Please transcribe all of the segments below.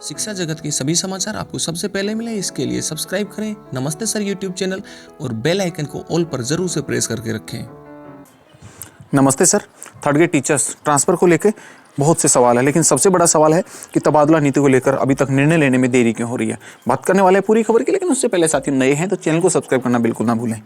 शिक्षा जगत के सभी समाचार आपको सबसे पहले मिले, इसके लिए सब्सक्राइब करें नमस्ते सर यूट्यूब चैनल और बेल आइकन को ऑल पर जरूर से प्रेस करके रखें। नमस्ते sir. Third grade teachers transfer को लेकर बहुत से सवाल है, लेकिन सबसे बड़ा सवाल है कि तबादला नीति को लेकर अभी तक निर्णय लेने में देरी क्यों हो रही है। बात करने वाले हैं पूरी खबर की, लेकिन उससे पहले साथियों नए हैं तो चैनल को सब्सक्राइब करना बिल्कुल ना भूलें।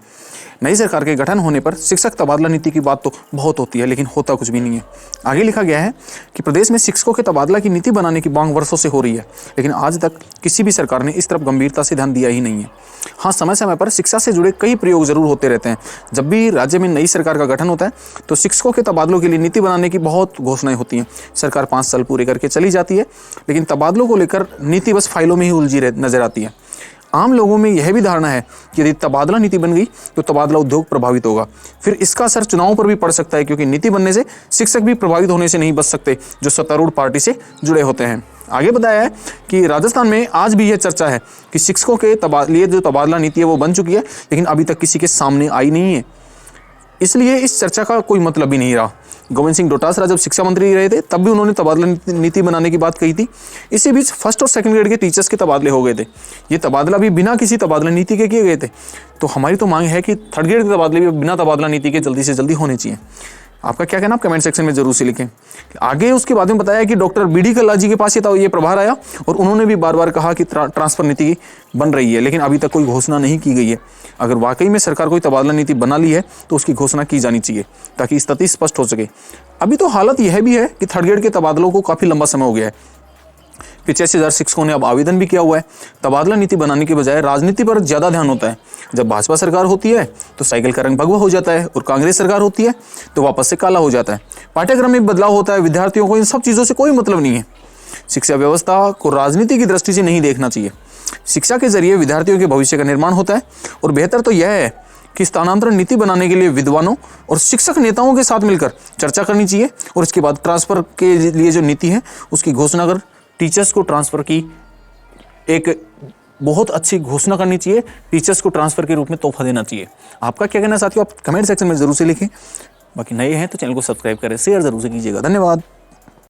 नई सरकार के गठन होने पर शिक्षक तबादला नीति की बात तो बहुत होती है, लेकिन होता कुछ भी नहीं है। आगे लिखा गया है कि प्रदेश में शिक्षकों के तबादला की नीति बनाने की मांग वर्षों से हो रही है, लेकिन आज तक किसी भी सरकार ने इस तरफ गंभीरता से ध्यान दिया ही नहीं है। हाँ, समय समय पर शिक्षा से जुड़े कई प्रयोग जरूर होते रहते हैं। जब भी राज्य में नई सरकार का गठन होता है तो शिक्षकों के तबादलों के लिए नीति बनाने की बहुत घोषणाएं होती हैं। सरकार 5 साल पूरे करके चली जाती है, लेकिन तबादलों को लेकर नीति बस फाइलों में ही उलझी नजर आती है। आम लोगों में यह भी धारणा है कि यदि तबादला नीति बन गई तो तबादला उद्योग प्रभावित होगा, फिर इसका असर चुनावों पर भी पड़ सकता है, क्योंकि नीति बनने से शिक्षक भी प्रभावित होने से नहीं बच सकते जो सत्तारूढ़ पार्टी से जुड़े होते हैं। आगे बताया है कि राजस्थान में आज भी यह चर्चा है कि शिक्षकों के लिए जो तबादला नीति है वो बन चुकी है, लेकिन अभी तक किसी के सामने आई नहीं है, इसलिए इस चर्चा का कोई मतलब ही नहीं रहा। गोविंद सिंह डोटासरा जब शिक्षा मंत्री रहे थे तब भी उन्होंने तबादला नीति बनाने की बात कही थी। इसी बीच फर्स्ट और सेकंड ग्रेड के टीचर्स के तबादले हो गए थे। ये तबादला भी बिना किसी तबादला नीति के किए गए थे। तो हमारी तो मांग है कि थर्ड ग्रेड के तबादले भी बिना तबादला नीति के जल्दी से जल्दी होने चाहिए। आपका क्या कहना आप कमेंट सेक्शन में जरूर से लिखें। आगे उसके बाद में बताया कि डॉक्टर बी.डी. कल्ला जी के पास ये प्रभार आया और उन्होंने भी बार बार कहा कि ट्रांसफर नीति बन रही है, लेकिन अभी तक कोई घोषणा नहीं की गई है। अगर वाकई में सरकार कोई तबादला नीति बना ली है तो उसकी घोषणा की जानी चाहिए ताकि स्थिति स्पष्ट हो सके। अभी तो हालत यह भी है कि थर्ड ग्रेड के तबादलों को काफ़ी लंबा समय हो गया है। 85,000 शिक्षकों ने अब आवेदन भी किया हुआ है। तबादला नीति बनाने के बजाय राजनीति पर ज़्यादा ध्यान होता है। जब भाजपा सरकार होती है तो साइकिल का रंग भगवा हो जाता है और कांग्रेस सरकार होती है तो वापस से काला हो जाता है। पाठ्यक्रम में बदलाव होता है। विद्यार्थियों को इन सब चीज़ों से कोई मतलब नहीं है। शिक्षा व्यवस्था को राजनीति की दृष्टि से नहीं देखना चाहिए। शिक्षा के जरिए विद्यार्थियों के भविष्य का निर्माण होता है और बेहतर तो यह है कि स्थानांतरण नीति बनाने के लिए विद्वानों और शिक्षक नेताओं के साथ मिलकर चर्चा करनी चाहिए और इसके बाद ट्रांसफर के लिए जो नीति है उसकी घोषणा कर टीचर्स को ट्रांसफर की एक बहुत अच्छी घोषणा करनी चाहिए। टीचर्स को ट्रांसफर के रूप में तोहफा देना चाहिए। आपका क्या कहना साथियों, आप कमेंट सेक्शन में जरूर से लिखें। बाकी नए हैं तो चैनल को सब्सक्राइब करें, शेयर जरूर से कीजिएगा। धन्यवाद।